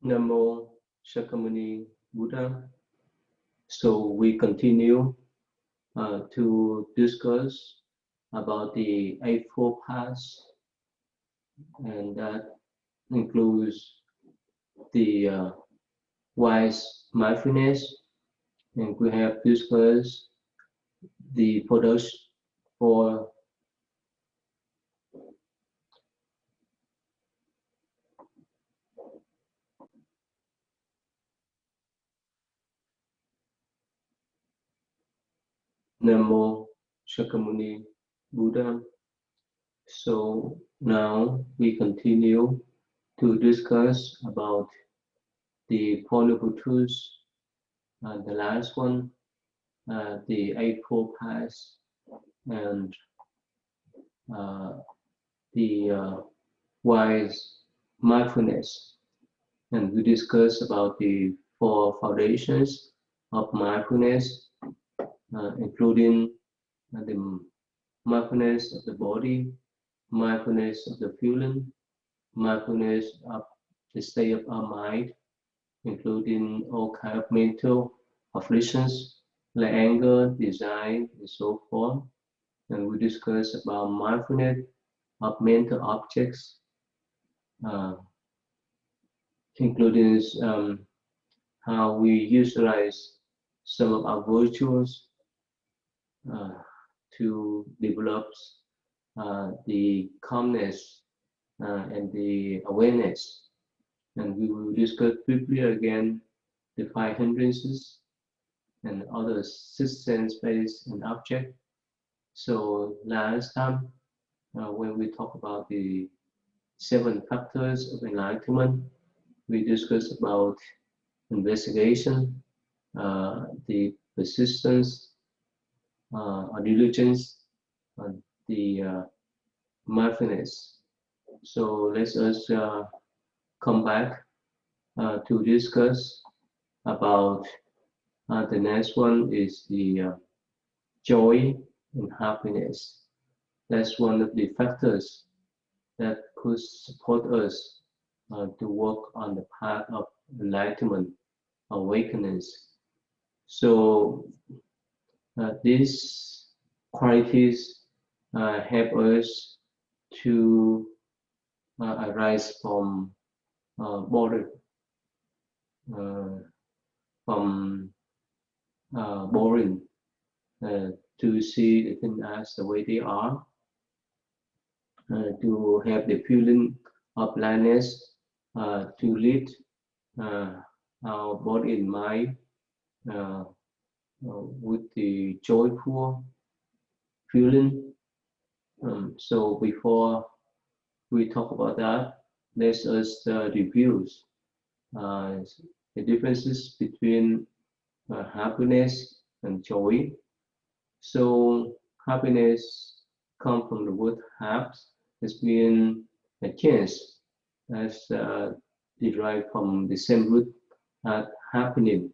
Namo Shakyamuni Buddha. So we continue to discuss about the Eightfold Paths, and that includes the wise mindfulness, and we have discussed the products for Namo Shakyamuni Buddha. So now we continue to discuss about the Four Noble Truths, the last one, the Eightfold Paths, and the wise mindfulness. And we discuss about the four foundations of mindfulness, including the mindfulness of the body, mindfulness of the feeling, mindfulness of the state of our mind, including all kinds of mental afflictions like anger, desire, and so forth. And we discuss about mindfulness of mental objects, including how we utilize some of our virtues to develop the calmness and the awareness. And we will discuss briefly again the five hindrances and other six sense space and object. So last time, when we talk about the 7 factors of enlightenment, we discussed about investigation, the persistence, or diligence, and the mindfulness. So let us come back to discuss about the next one is the joy and happiness. That's one of the factors that could support us to work on the path of enlightenment, awakeness. So these qualities help us to arise from boredom, from boring, to see the things as the way they are, to have the feeling of blindness, to lead our body and mind with the joyful feeling. So before we talk about that, let us review the differences between happiness and joy. So happiness comes from the word haps, it's mean a chance, that's derived from the same root as happening.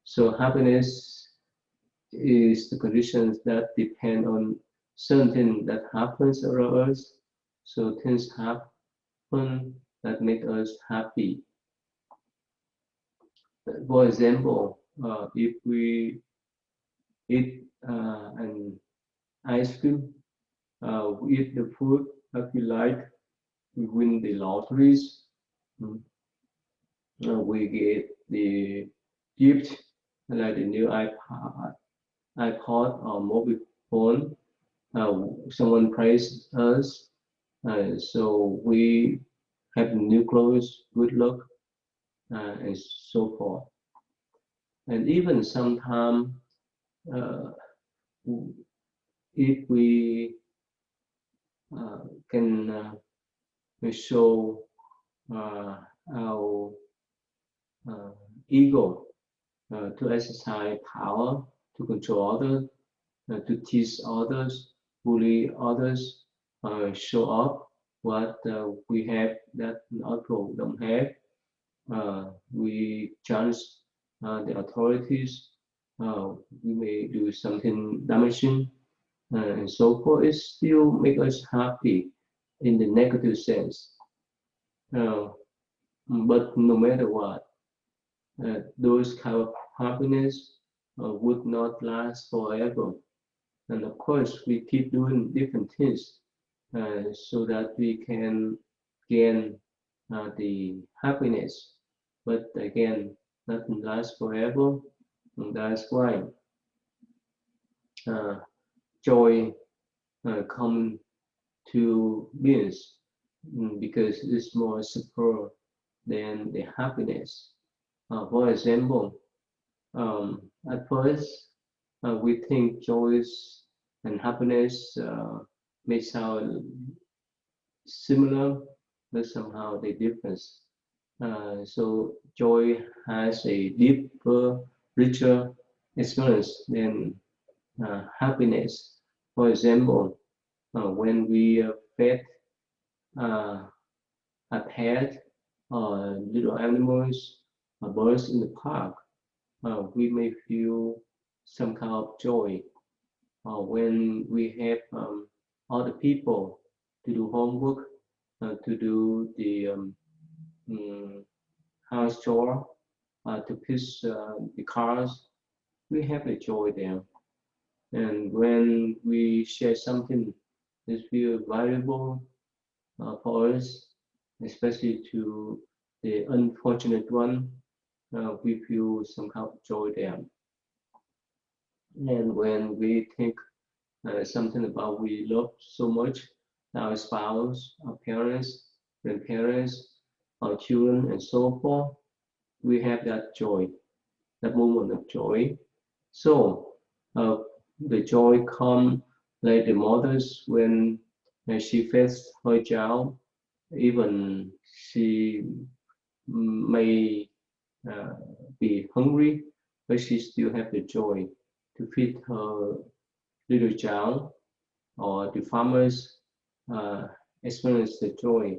So happiness is the conditions that depend on something that happens around us. So things happen that make us happy. For example, if we eat an ice cream, we eat the food that we like, we win the lotteries, we get the gift like the new iPod or mobile phone, someone praised us, so we have new clothes, good luck, and so forth. And even sometimes, if we can show our ego to exercise power, to control others, to teach others, bully others, show up what we have that other people don't have. We challenge the authorities, we may do something damaging, and so forth. It still make us happy in the negative sense. But no matter what, those kind of happiness would not last forever. And of course, we keep doing different things so that we can gain the happiness. But again, nothing lasts forever. And that's why joy comes to beings because it's more secure than the happiness. For example, at first we think joy and happiness may sound similar, but somehow they differ. So joy has a deeper, richer experience than happiness. For example, when we pet uh, a pet or little animals or birds in the park, we may feel some kind of joy. When we have other people to do homework, to do the house chore, to fix the cars, we have a joy there. And when we share something that feels valuable for us, especially to the unfortunate one, we feel some kind of joy there. And when we think something about we love so much, our spouse, our parents, grandparents, our children, and so forth, we have that joy, that moment of joy. So the joy comes like the mothers when she feeds her child, even she may uh, be hungry, but she still have the joy to feed her little child, or the farmers experience the joy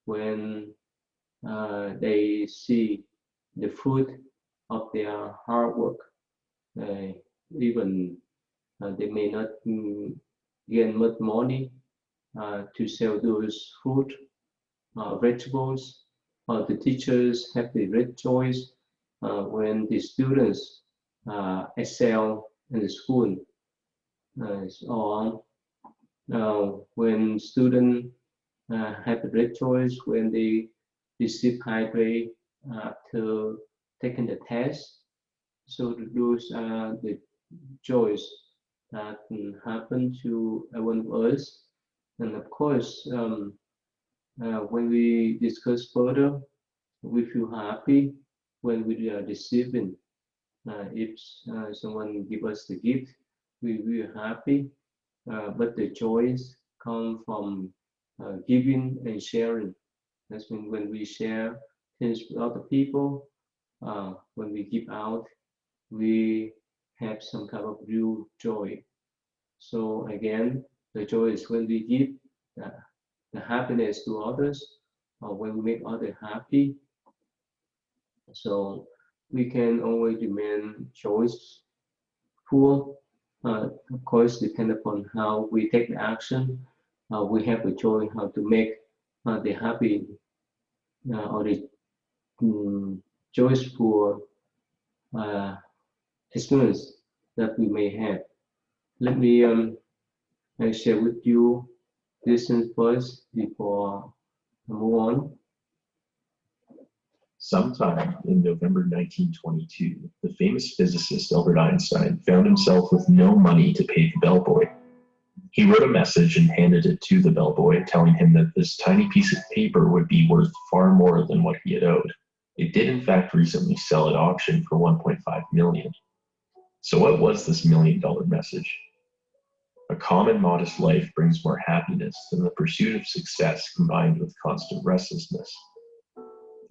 when they see the fruit of their hard work. Even they may not gain much money to sell those fruit, vegetables. The teachers have the great choice when the students excel in the school, or when students have a great choice when they receive high grade after taking the test. So those are the joys that can happen to one of us. And of course, when we discuss further, we feel happy when we are receiving. If someone give us the gift, we are happy. But the joys come from giving and sharing. That's when we share things with other people. When we give out, we have some kind of real joy. So again, the joy is when we give the happiness to others, or when we make others happy. So we can always remain joyful. Of course, depend upon how we take the action. We have a joy how to make the happy or the joyful experience that we may have. Let me share with you this first before I move on. Sometime in November 1922, the famous physicist Albert Einstein found himself with no money to pay the bellboy. He wrote a message and handed it to the bellboy, telling him that this tiny piece of paper would be worth far more than what he had owed. It did in fact recently sell at auction for $1.5 million. So what was this $1 million message? A calm and modest life brings more happiness than the pursuit of success combined with constant restlessness.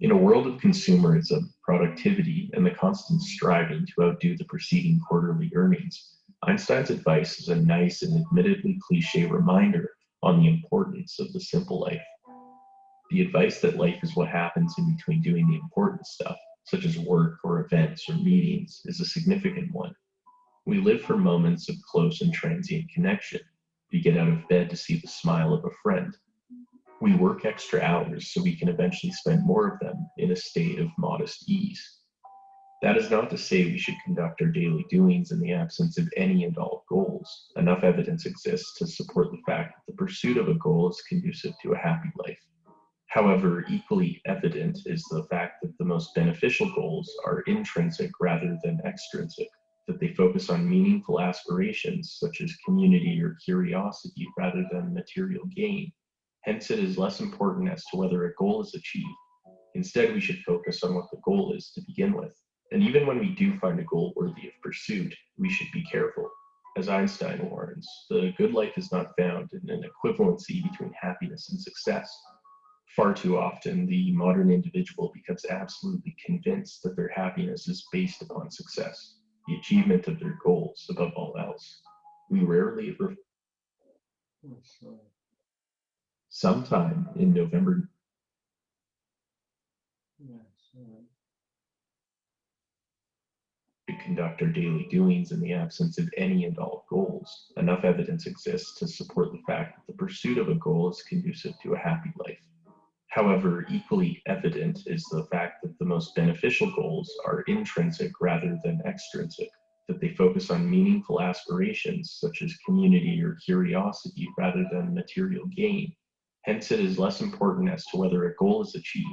In a world of consumerism, productivity, and the constant striving to outdo the preceding quarterly earnings, Einstein's advice is a nice and admittedly cliché reminder on the importance of the simple life. The advice that life is what happens in between doing the important stuff such as work or events or meetings, is a significant one. We live for moments of close and transient connection. We get out of bed to see the smile of a friend. We work extra hours so we can eventually spend more of them in a state of modest ease. That is not to say we should conduct our daily doings in the absence of any and all goals. Enough evidence exists to support the fact that the pursuit of a goal is conducive to a happy life. However, equally evident is the fact that the most beneficial goals are intrinsic rather than extrinsic, that they focus on meaningful aspirations such as community or curiosity rather than material gain. Hence, it is less important as to whether a goal is achieved. Instead, we should focus on what the goal is to begin with. And even when we do find a goal worthy of pursuit, we should be careful. As Einstein warns, the good life is not found in an equivalency between happiness and success. Far too often, the modern individual becomes absolutely convinced that their happiness is based upon success, the achievement of their goals above all else. We rarely Sometime in November. To conduct our daily doings in the absence of any and all goals. Enough evidence exists to support the fact that the pursuit of a goal is conducive to a happy life. However, equally evident is the fact that the most beneficial goals are intrinsic rather than extrinsic, that they focus on meaningful aspirations such as community or curiosity rather than material gain. Hence, it is less important as to whether a goal is achieved.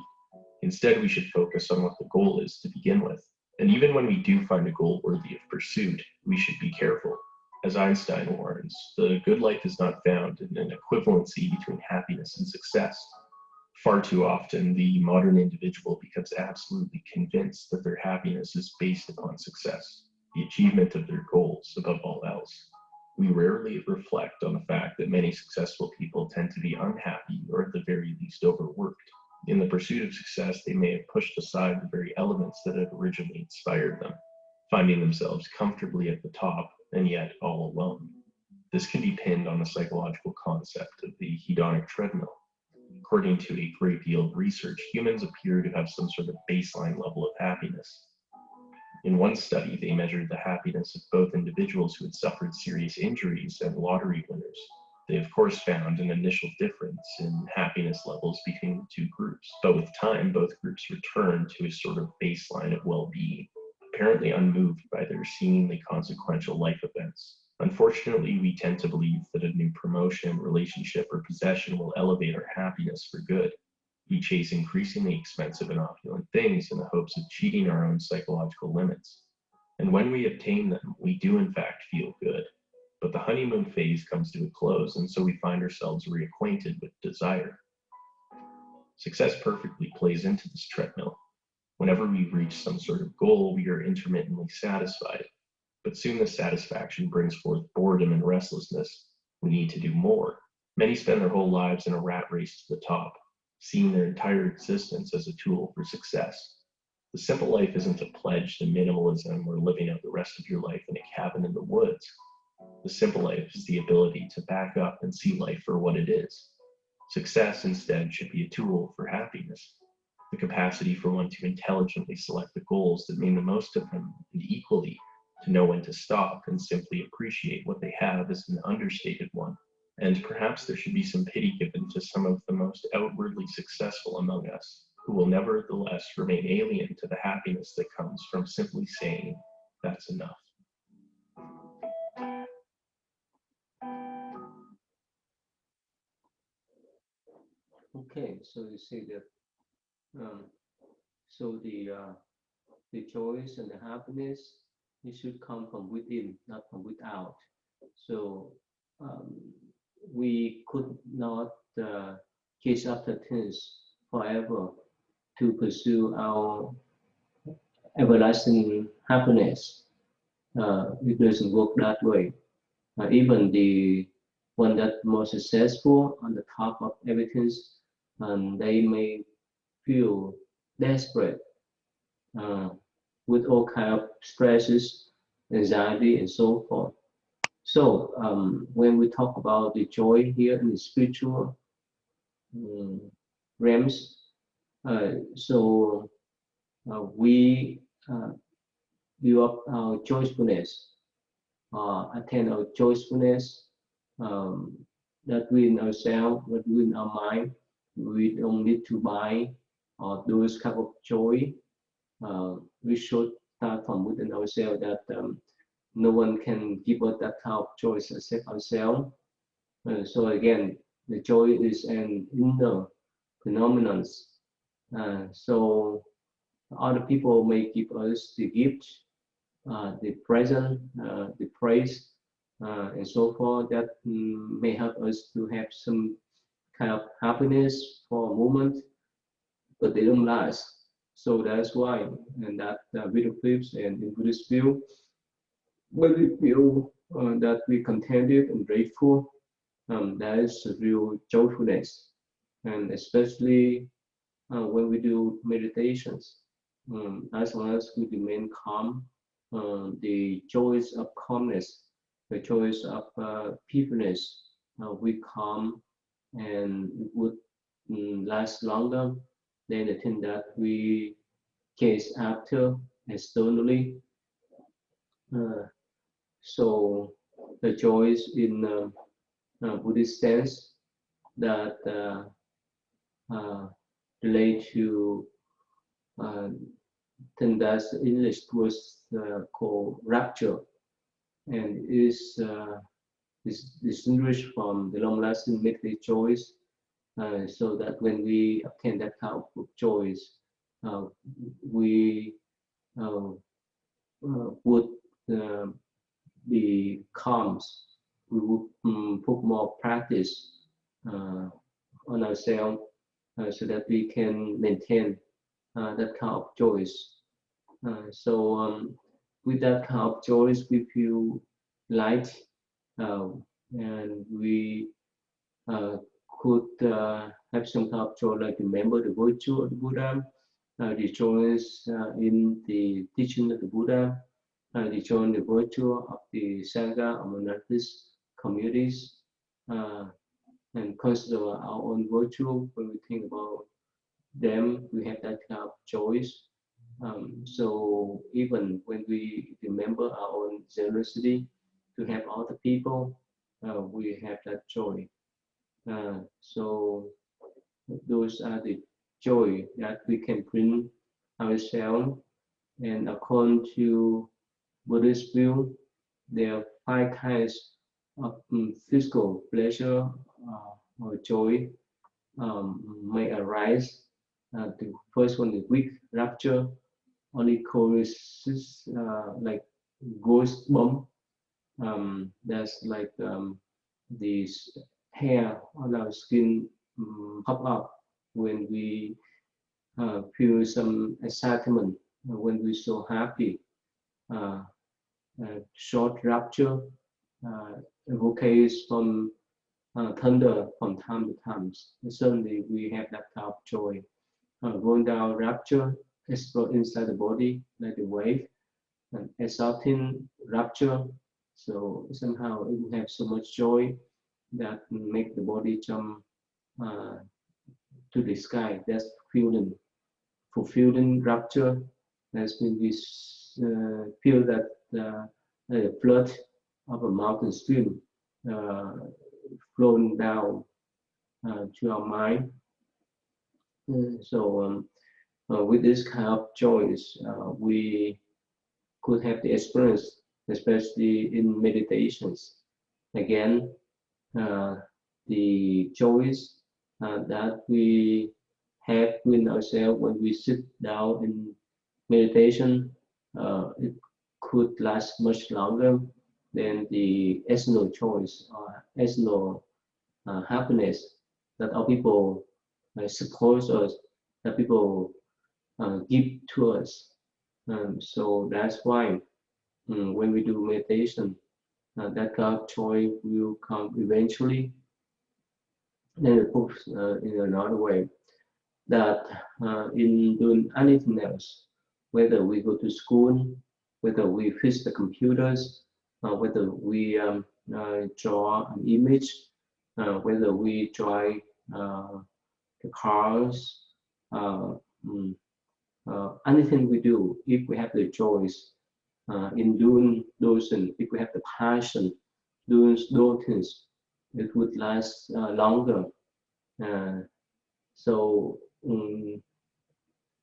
Instead, we should focus on what the goal is to begin with. And even when we do find a goal worthy of pursuit, we should be careful. As Einstein warns, the good life is not found in an equivalency between happiness and success. Far too often, the modern individual becomes absolutely convinced that their happiness is based upon success, the achievement of their goals above all else. We rarely reflect on the fact that many successful people tend to be unhappy or at the very least overworked. In the pursuit of success, they may have pushed aside the very elements that had originally inspired them, finding themselves comfortably at the top and yet all alone. This can be pinned on the psychological concept of the hedonic treadmill. According to a great deal of research, humans appear to have some sort of baseline level of happiness. In one study, they measured the happiness of both individuals who had suffered serious injuries and lottery winners. They, of course, found an initial difference in happiness levels between the two groups, but with time, both groups returned to a sort of baseline of well-being, apparently unmoved by their seemingly consequential life events. Unfortunately, we tend to believe that a new promotion, relationship, or possession will elevate our happiness for good. We chase increasingly expensive and opulent things in the hopes of cheating our own psychological limits. And when we obtain them, we do in fact feel good. But the honeymoon phase comes to a close, and so we find ourselves reacquainted with desire. Success perfectly plays into this treadmill. Whenever we reach some sort of goal, we are intermittently satisfied. But soon the satisfaction brings forth boredom and restlessness. We need to do more. Many spend their whole lives in a rat race to the top, seeing their entire existence as a tool for success. The simple life isn't a pledge to minimalism or living out the rest of your life in a cabin in the woods. The simple life is the ability to back up and see life for what it is. Success, instead, should be a tool for happiness. The capacity for one to intelligently select the goals that mean the most of them, and equally, to know when to stop and simply appreciate what they have is an understated one. And perhaps there should be some pity given to some of the most outwardly successful among us, who will nevertheless remain alien to the happiness that comes from simply saying, "That's enough." Okay, so you see that so the joys and the happiness, it should come from within, not from without. So we could not chase after things forever to pursue our everlasting happiness. It doesn't work that way. Even the one that more successful on the top of everything, and they may feel desperate with all kind of stresses, anxiety, and so forth. So when we talk about the joy here in the spiritual realms, so we build up our joyfulness, attain our joyfulness, that within ourselves, that within our mind. We don't need to buy or those kind of joy. We should start from within ourselves, that no one can give us that kind of joy except ourselves. So again, the joy is an inner phenomenon. So other people may give us the gift, the present, the praise, and so forth, that may help us to have some kind of happiness for a moment, but they don't last. So that's why, and that video clips and in Buddhist view, when we feel that we contented and grateful, that is real joyfulness, and especially when we do meditations, as long as we remain calm, the joys of calmness, the joys of peacefulness, we calm, and it would last longer than the thing that we chase after externally. Uh, so the joys in Buddhist sense that relate to thing that's in English was called rapture, and is distinguished from the long-lasting midday joys. So that when we obtain that kind of joys, we would be calm. We would put more practice on ourselves, so that we can maintain that kind of joys. So with that kind of joys, we feel light, and we could have some kind of joy, like remember the virtue of the Buddha, the joys in the teaching of the Buddha, the joy in the virtue of the Sangha or monastic communities, and consider our own virtue. When we think about them, we have that kind of joys. So even when we remember our own generosity to help other people, we have that joy. So those are the joy that we can bring ourselves. And according to Buddhist view, there are 5 kinds of physical pleasure or joy may arise. The first one is weak rapture, only causes like ghost bump. That's like this hair on our skin pop up when we feel some excitement, when we're so happy. Uh, Short rapture evocates from thunder from time to time. And suddenly we have that kind of joy. Going down rapture, explode inside the body like a wave, and exalting rapture. So somehow it will have so much joy that make the body jump uh, to the sky. That's feeling, fulfilling rapture. That's when we feel that the flood of a mountain stream uh, flowing down to our mind. So with this kind of joys, we could have the experience, especially in meditations. Again, uh, the joys that we have within ourselves when we sit down in meditation, it could last much longer than the external choice or external happiness that our people support us, that people give to us. So that's why when we do meditation, that kind of joy will come eventually. Then it moves in another way, that in doing anything else, whether we go to school, whether we fix the computers, whether we draw an image, whether we drive the cars, uh, mm, anything we do, if we have the choice in doing those things, if we have the passion doing those things, it would last longer. So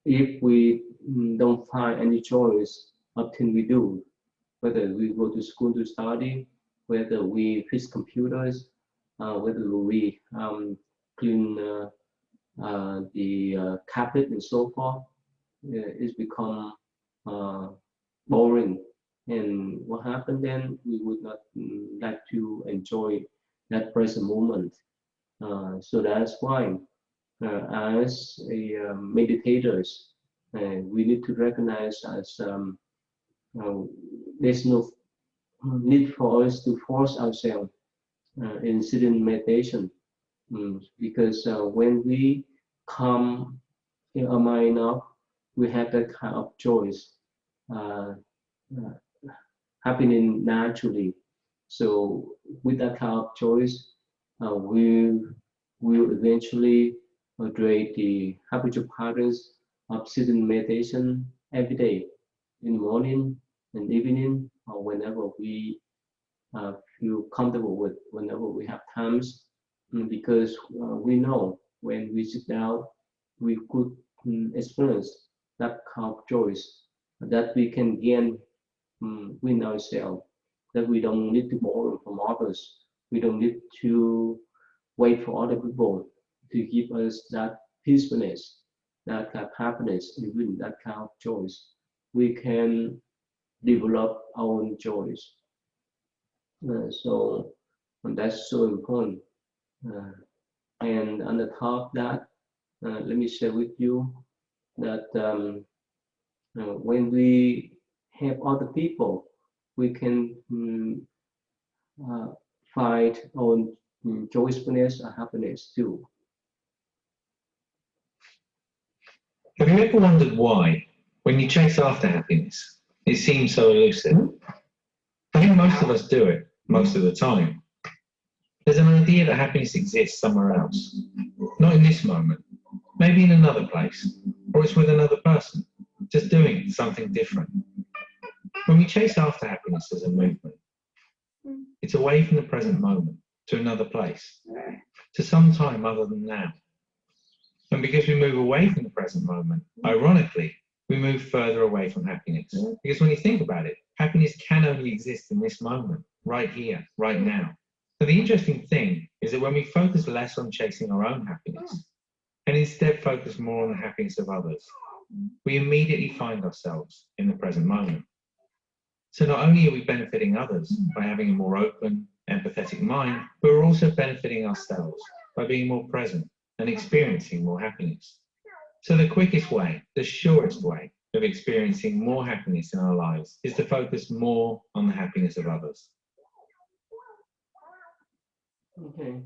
if we don't find any choice of thing we do, whether we go to school to study, whether we fix computers, whether we clean the carpet and so forth, it's become boring. And what happened then? We would not like to enjoy that present moment. So that's why, as a meditators, we need to recognize as there's no need for us to force ourselves in sitting meditation, because when we come in our mind up, we have that kind of choice uh, happening naturally. So with that kind of choice, we will eventually create the habitual patterns of sitting meditation every day, in the morning and evening, or whenever we feel comfortable with, whenever we have times, because we know when we sit down, we could experience that kind of choice that we can gain within ourselves, that we don't need to borrow from others. We don't need to wait for other people to give us that peacefulness, that kind of happiness, even that kind of choice. We can develop our own choice. So that's so important. And on the top of that, let me share with you that when we help other people, we can find our own joyfulness and happiness too. Have you ever wondered why, when you chase after happiness, it seems so elusive? I think most of us do it, most of the time. There's an idea that happiness exists somewhere else, not in this moment, maybe in another place, or it's with another person, just doing something different. When we chase after happiness as a movement, it's away from the present moment, to another place, to some time other than now. And because we move away from the present moment, ironically, we move further away from happiness. Because when you think about it, happiness can only exist in this moment, right here, right now. So the interesting thing is that when we focus less on chasing our own happiness, and instead focus more on the happiness of others, we immediately find ourselves in the present moment. So not only are we benefiting others by having a more open, empathetic mind, but we're also benefiting ourselves by being more present and experiencing more happiness. So the quickest way, the surest way of experiencing more happiness in our lives is to focus more on the happiness of others. Okay,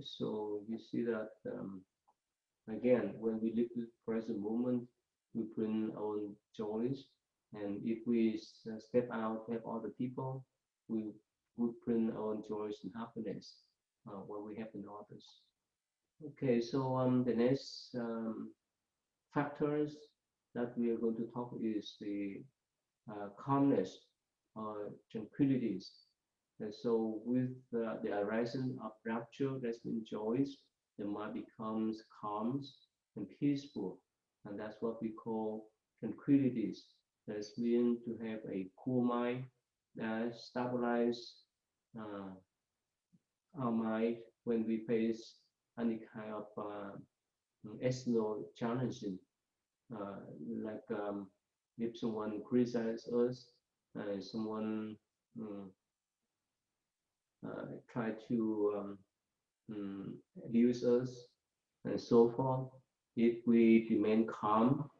so you see that again, when we live the present moment, we bring our own joys, and if we step out, help other people, we would bring our own joys and happiness when we help others. Okay, so the next factors that we are going to talk is the calmness or tranquilities. And so with the arising of rapture, that's been joys, the mind becomes calm and peaceful. And that's what we call tranquilities. That's mean to have a cool mind that stabilize our mind when we face any kind of external challenges. Like if someone criticizes us, someone try to abuse us, and so forth. If we remain calm,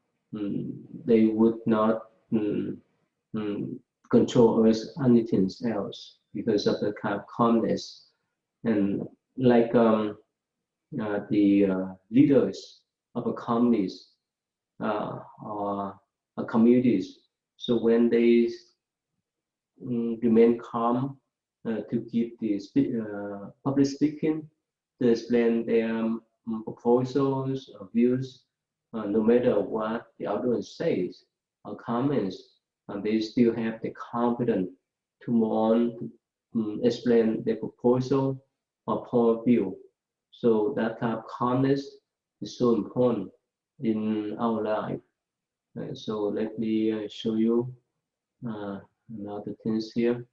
they would not control us anything else because of the kind of calmness. And like the leaders of a companies or communities, so when they remain calm to give the public speaking, to explain their proposals or views, no matter what the audience says or comments, they still have the confidence to move on to explain their proposal or point of view. So that type of calmness is so important in our life. So let me show you another things here.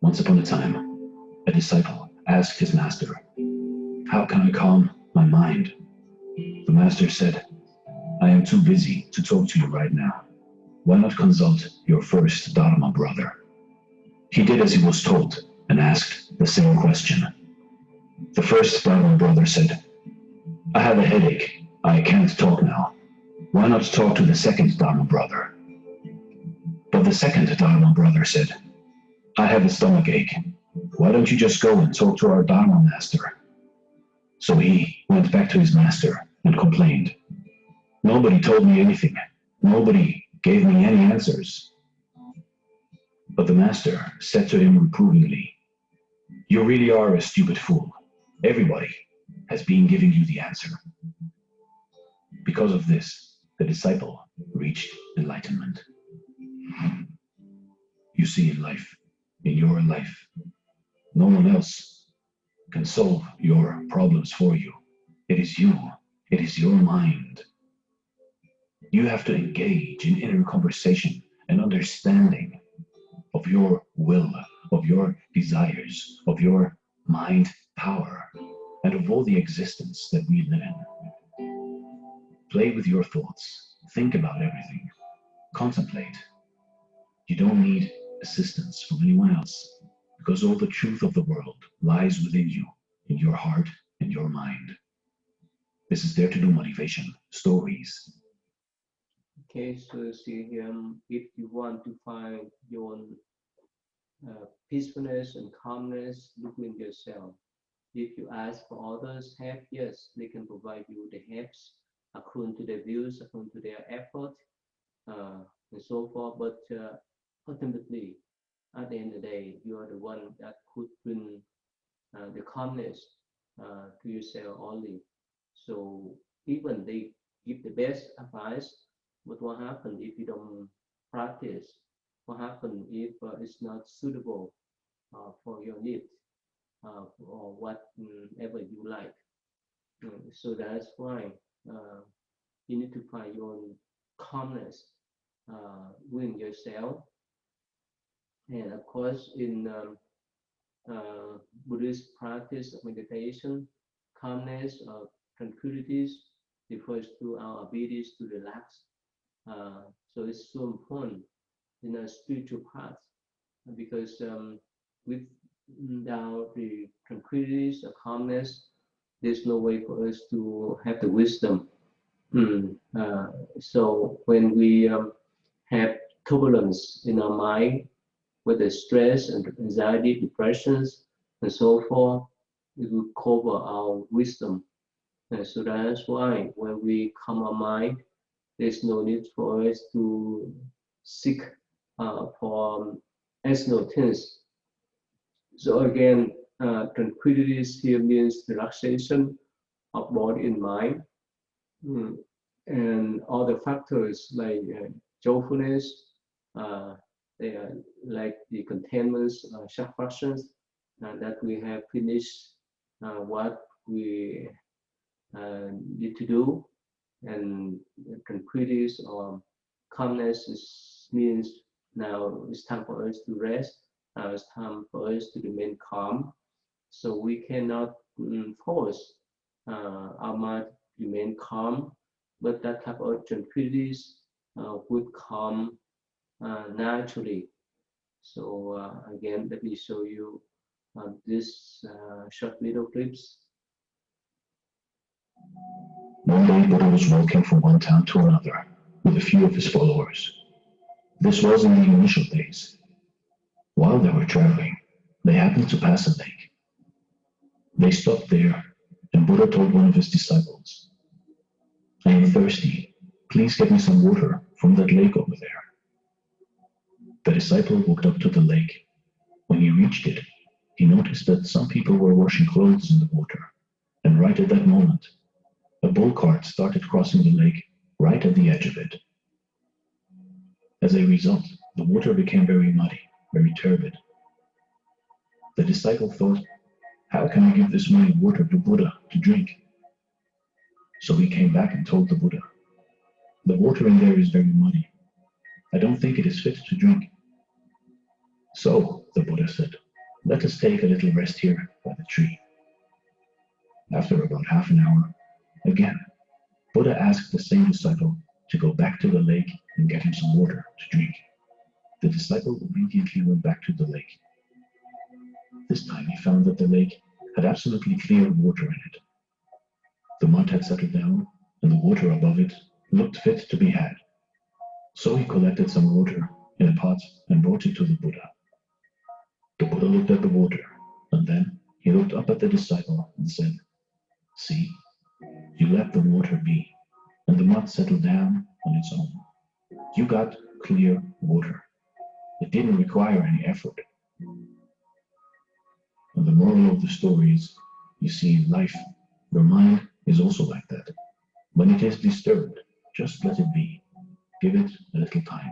Once upon a time, a disciple asked his master, "How can I calm my mind?" The master said, "I am too busy to talk to you right now. Why not consult your first Dharma brother?" He did as he was told and asked the same question. The first Dharma brother said, "I have a headache. I can't talk now. Why not talk to the second Dharma brother?" But the second Dharma brother said, "I have a stomach ache. Why don't you just go and talk to our Dharma master?" So he went back to his master and complained, "Nobody told me anything. Nobody gave me any answers." But the master said to him reprovingly, "You really are a stupid fool. Everybody has been giving you the answer." Because of this, the disciple reached enlightenment. You see, in your life, no one else can solve your problems for you. It is you. It is your mind. You have to engage in inner conversation and understanding of your will, of your desires, of your mind power, and of all the existence that we live in. Play with your thoughts. Think about everything. Contemplate. You don't need assistance from anyone else, because all the truth of the world lies within you, in your heart and your mind. This is there to do motivation, stories. Okay, so see here, if you want to find your peacefulness and calmness, look in yourself. If you ask for others' help, yes, they can provide you the helps according to their views, according to their effort, and so forth. But ultimately, at the end of the day, you are the one that could bring the calmness to yourself only. So even they give the best advice, but what happens if you don't practice? What happens if it's not suitable for your needs or whatever you like? So that's why you need to find your own calmness within yourself. And of course, in Buddhist practice of meditation, calmness or tranquilities refers to our abilities to relax. So it's so important in a spiritual path because without the tranquilities or calmness, there's no way for us to have the wisdom. So when we have turbulence in our mind, whether stress and anxiety, depressions, and so forth, it will cover our wisdom. And so that's why when we calm our mind, there's no need for us to seek for external things. So again, tranquilities here means relaxation of body and mind. And other factors like joyfulness, they are like the containments, satisfactions that we have finished what we need to do, and tranquilities or calmness means now it's time for us to rest. Now it's time for us to remain calm. So we cannot force our mind to remain calm, but that type of tranquilities would come naturally. So again, let me show you this short little clips. One day, Buddha was walking from one town to another with a few of his followers. This was in the initial days. While they were traveling, they happened to pass a lake. They stopped there, and Buddha told one of his disciples, "I am thirsty. Please get me some water from that lake over there. The disciple walked up to the lake. When he reached it, he noticed that some people were washing clothes in the water, and right at that moment, a bull cart started crossing the lake right at the edge of it. As a result, the water became very muddy, very turbid. The disciple thought, how can I give this muddy water to Buddha to drink? So he came back and told the Buddha, the water in there is very muddy. I don't think it is fit to drink. So, the Buddha said, let us take a little rest here by the tree. After about half an hour, again, Buddha asked the same disciple to go back to the lake and get him some water to drink. The disciple immediately went back to the lake. This time he found that the lake had absolutely clear water in it. The mud had settled down, and the water above it looked fit to be had. So he collected some water in a pot and brought it to the Buddha. The Buddha looked at the water, and then he looked up at the disciple and said, see, you let the water be, and the mud settled down on its own. You got clear water. It didn't require any effort. And the moral of the story is, you see, in life, your mind is also like that. When it is disturbed, just let it be. Give it a little time.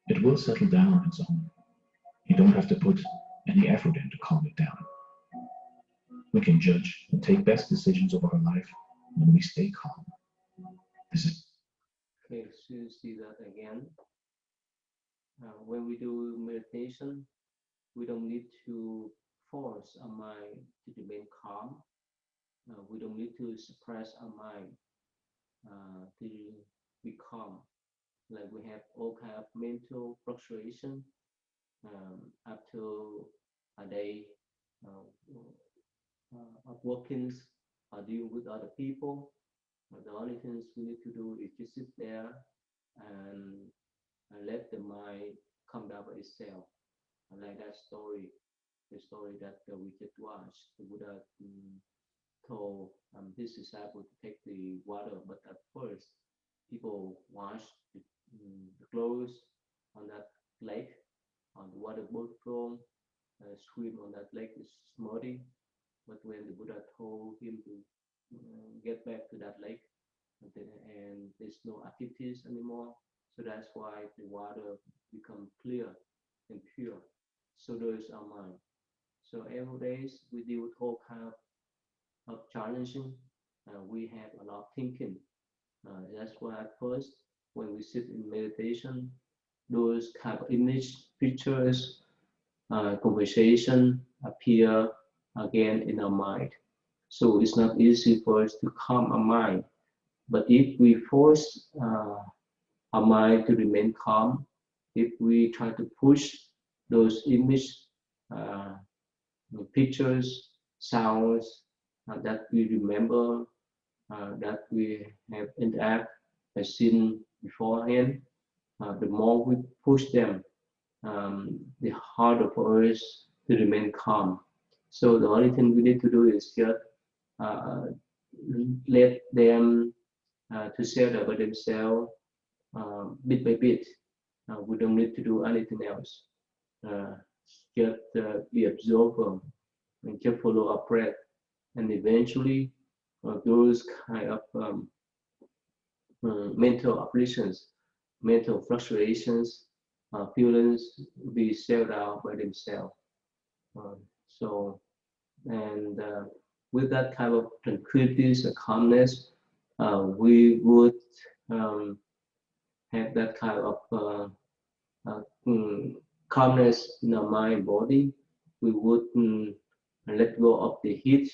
It will settle down on its own. You don't have to put any effort in to calm it down. We can judge and take best decisions of our life when we stay calm. This is Okay, so you see that again. When we do meditation, we don't need to force our mind to remain calm. We don't need to suppress our mind to be calm. Like we have all kind of mental fluctuation after a day of workings or dealing with other people. The only things we need to do is just sit there and let the mind come down by itself. Like that story, the story that we just watched. The Buddha told his disciple to take the water, but at first people wash the clothes on that lake, on the water boat from swim on that lake is muddy. But when the Buddha told him to get back to that lake, and there's no activities anymore, so that's why the water become clear and pure. So does our mind. So every day we deal with all kind of challenging. We have a lot of thinking. That's why at first, when we sit in meditation, those kind of image, pictures, conversation appear again in our mind. So it's not easy for us to calm our mind. But if we force our mind to remain calm, if we try to push those image, pictures, sounds that we remember, that we have interact, seen beforehand, the more we push them, the harder for us to remain calm. So the only thing we need to do is just let them to settle by themselves bit by bit. We don't need to do anything else. Just be observer and just follow our breath, and eventually those kind of mental operations, mental fluctuations, feelings will be settled out by themselves. So, and with that kind of tranquilities and calmness, we would have that kind of calmness in our mind and body. We would let go of the heat,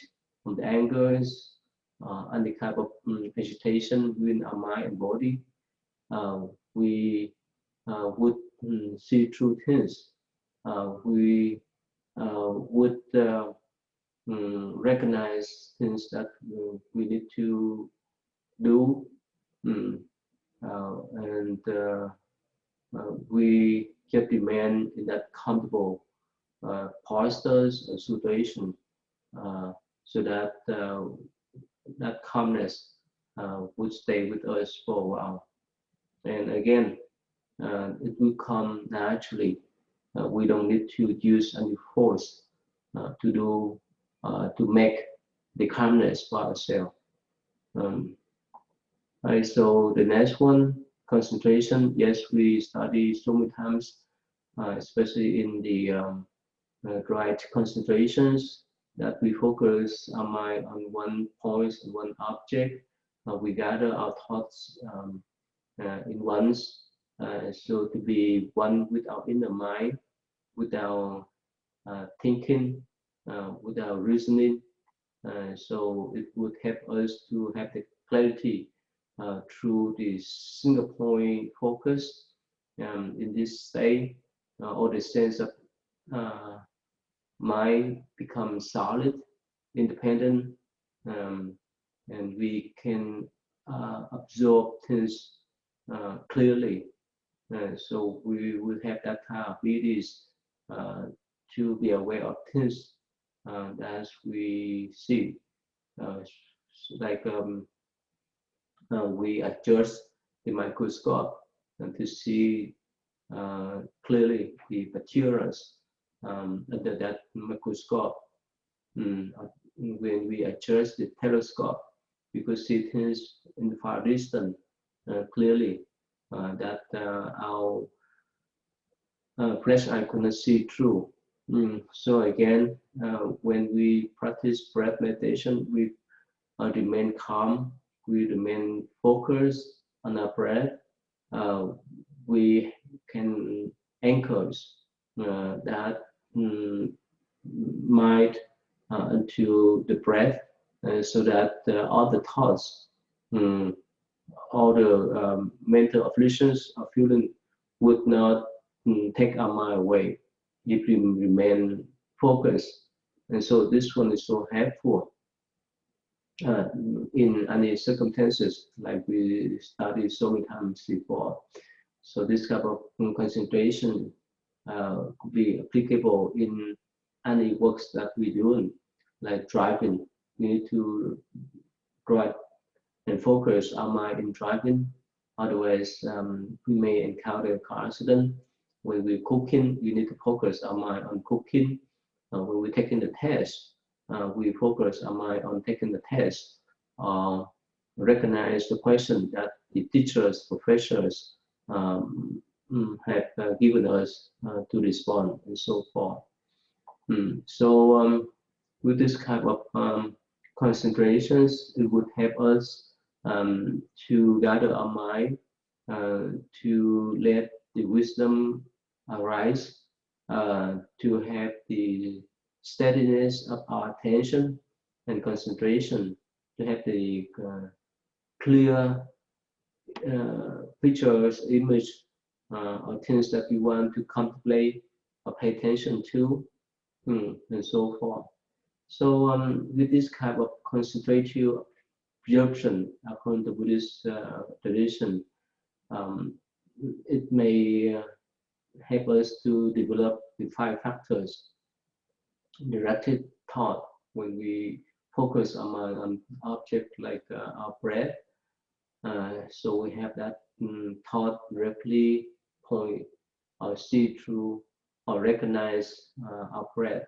of the angers, and the kind of agitation within our mind and body. We would see through things. We would recognize things that we need to do, and we just remain in that comfortable postures or situation, so that that calmness would stay with us for a while. And again, it will come naturally. We don't need to use any force to make the calmness for ourselves. Right, so the next one, concentration. Yes, we study so many times, especially in the right concentrations, that we focus our mind on one point, one object. We gather our thoughts in once. So to be one with our inner mind, without thinking, without reasoning. So it would help us to have the clarity through the single point focus. In this state, or the sense of mind becomes solid, independent, and we can absorb things clearly. So we will have that kind of abilities to be aware of things as we see. Like we adjust the microscope and to see clearly the materials under that microscope. When we adjust the telescope, we could see things in the far distance clearly that our fresh eye could not see through. So again, when we practice breath meditation, we remain calm, we remain focused on our breath. We can anchor that mind into the breath, so that all the thoughts, all the mental afflictions or feeling would not take our mind away if we remain focused. And so this one is so helpful in any circumstances, like we studied so many times before. So this type of concentration could be applicable in any works that we do, like driving. We need to drive and focus our mind in driving. Otherwise, we may encounter a car accident. When we're cooking, we need to focus our mind on cooking. When we're taking the test, we focus our mind on taking the test. Recognize the question that the teachers, professors have given us to respond, and so forth. So with this kind of concentrations, it would help us to gather our mind, to let the wisdom arise, to have the steadiness of our attention and concentration, to have the clear pictures, image, or things that we want to contemplate or pay attention to, and so forth. So with this kind of concentrative absorption according to Buddhist tradition, it may help us to develop the 5 factors: directed thought, when we focus on object like our breath. So we have that thought directly point or see through or recognize our breath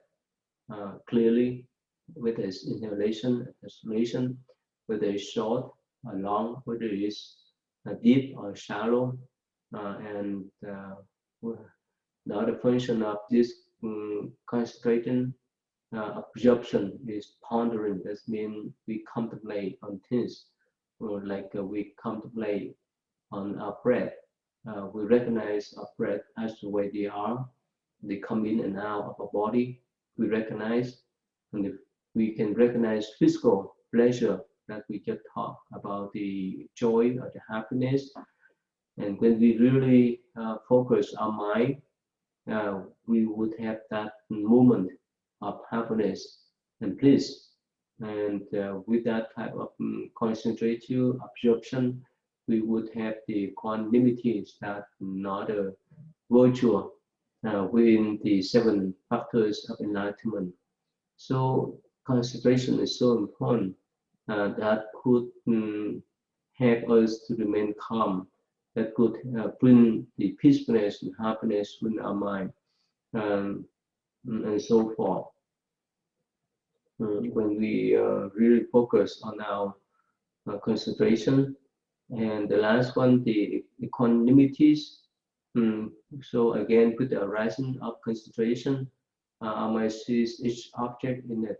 clearly, whether it's inhalation, exhalation, whether it's short or long, whether it's deep or shallow. And the other function of this concentrating absorption is pondering. That means we contemplate on things, or like we contemplate on our breath. We recognize our breath as the way they are. They come in and out of our body. We recognize, and if we can recognize physical pleasure that we just talked about, the joy or the happiness. And when we really focus our mind, we would have that moment of happiness and peace. And with that type of concentrative absorption, we would have the equanimities, that another virtue within the 7 factors of enlightenment. So concentration is so important that could help us to remain calm, that could bring the peacefulness and happiness within our mind, and so forth. When we really focus on our concentration. And the last one, the equanimities. So again, with the arising of concentration, I might see each object in a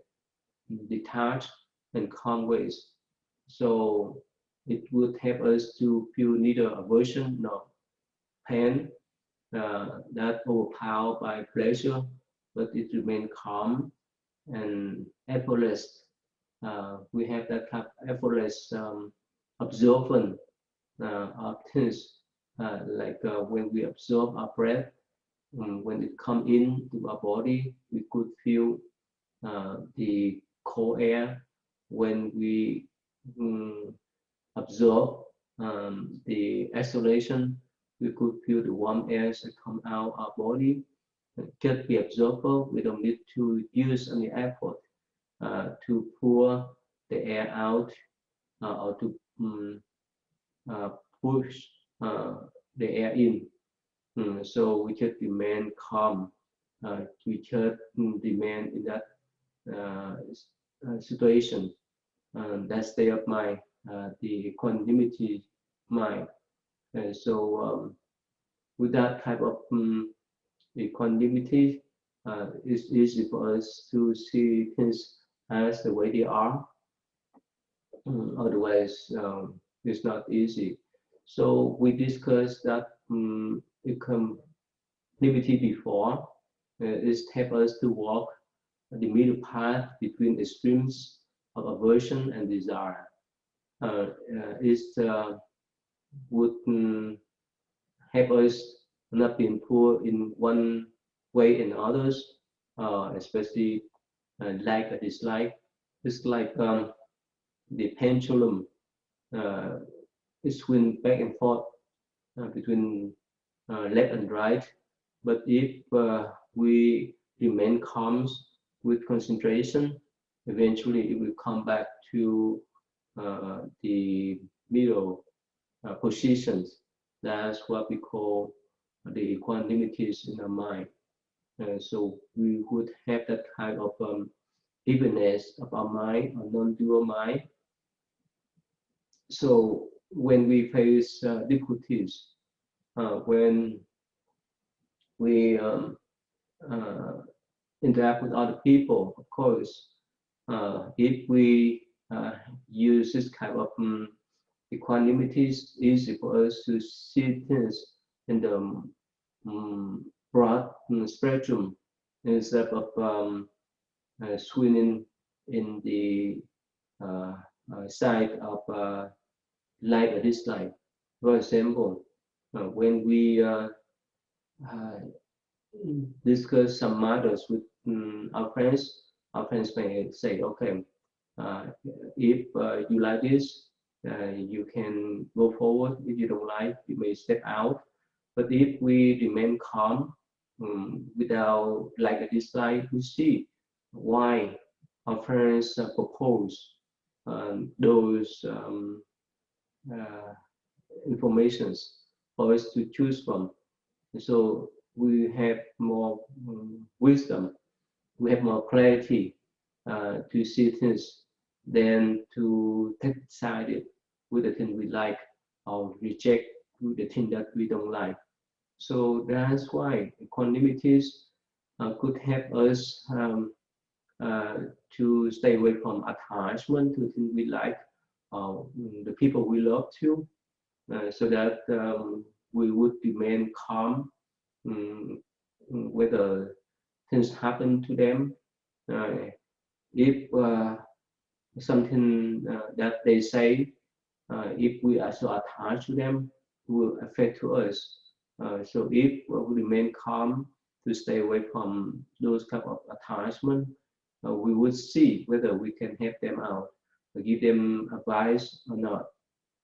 detached and calm ways. So it would help us to feel neither aversion nor pain that overpowered by pleasure, but it remains calm and effortless. We have that kind of effortless observance of things, like when we observe our breath, when it comes into our body, we could feel the cold air. When we observe the exhalation, we could feel the warm air that come out our body. Just be observer. We don't need to use any effort to pour the air out or to push the air in. So we just remain calm. We just remain in that situation. That state of mind, the equanimity mind. So with that type of equanimity, it's easy for us to see things as the way they are. Otherwise, it's not easy. So we discussed that equanimity before. It helps us to walk the middle path between extremes of aversion and desire. It would help us not being poor in one way and others, especially like or dislike. It's like the pendulum. It swings back and forth between left and right. But if we remain calm with concentration, eventually it will come back to the middle positions. That's what we call the equanimities in our mind. So we would have that kind of evenness of our mind, a non-dual mind. So when we face difficulties, when we interact with other people, of course, if we use this kind of equanimity, it's easy for us to see things in the broad spectrum instead of swimming in the side of like or dislike. For example, when we discuss some matters with our friends may say, okay, if you like this, you can go forward. If you don't like, you may step out. But if we remain calm, without like or dislike, we see why our friends propose those informations for us to choose from. So we have more wisdom, we have more clarity to see things than to take side with the thing we like or reject with the thing that we don't like. So that's why equanimities could help us to stay away from attachment to the thing we like, the people we love too, so that we would remain calm whether things happen to them. If something that they say, if we are so attached to them, will affect to us. So if we remain calm to stay away from those type of attachment, we would see whether we can help them out, or give them advice or not.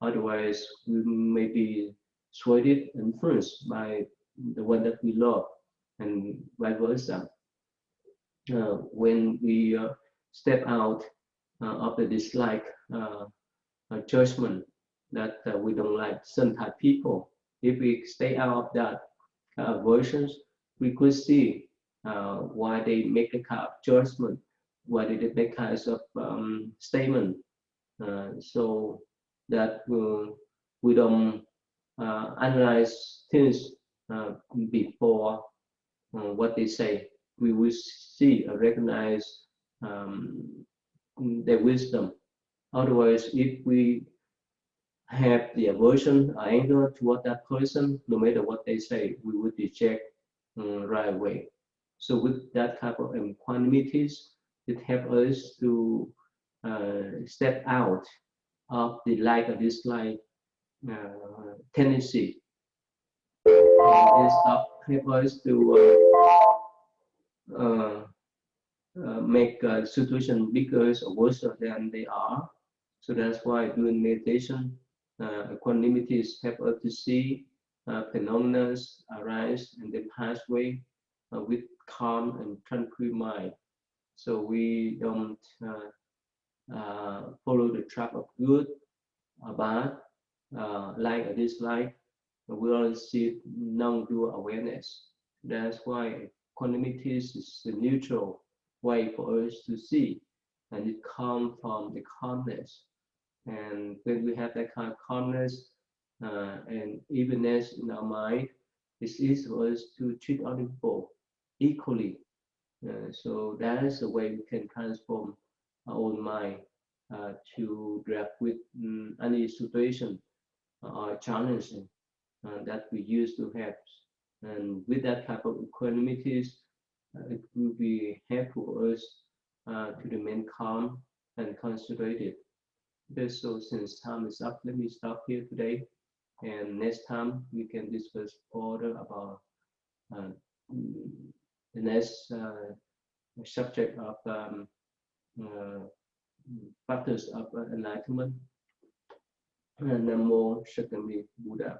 Otherwise, we may be swayed and influenced by the one that we love, and vice versa. When we step out of the dislike judgment, that we don't like some type people. If we stay out of that versions, we could see why they make a kind of judgment, why they make kinds of statement. So that we don't analyze things before what they say. We will see or recognize their wisdom. Otherwise, if we have the aversion or anger toward that person, no matter what they say, we would reject right away. So with that type of equanimities, it helps us to step out of the like or dislike tendency. And it helps us to make a situation bigger or worse than they are. So that's why doing meditation, equanimities help us to see phenomena arise and then pass away with calm and tranquil mind. So we don't follow the trap of good or bad, like or dislike. We only see non-dual awareness. That's why equanimities is the neutral way for us to see, and it comes from the calmness. And when we have that kind of calmness and evenness in our mind, it's easy for us to treat other people equally. So that is the way we can transform our own mind to react with any situation or challenge that we used to have. And with that type of equanimities, it will be helpful for us to remain calm and concentrated. Okay, so since time is up, let me stop here today. And next time we can discuss further about uh, the next subject of uh, factors of enlightenment and then more secondly Buddha.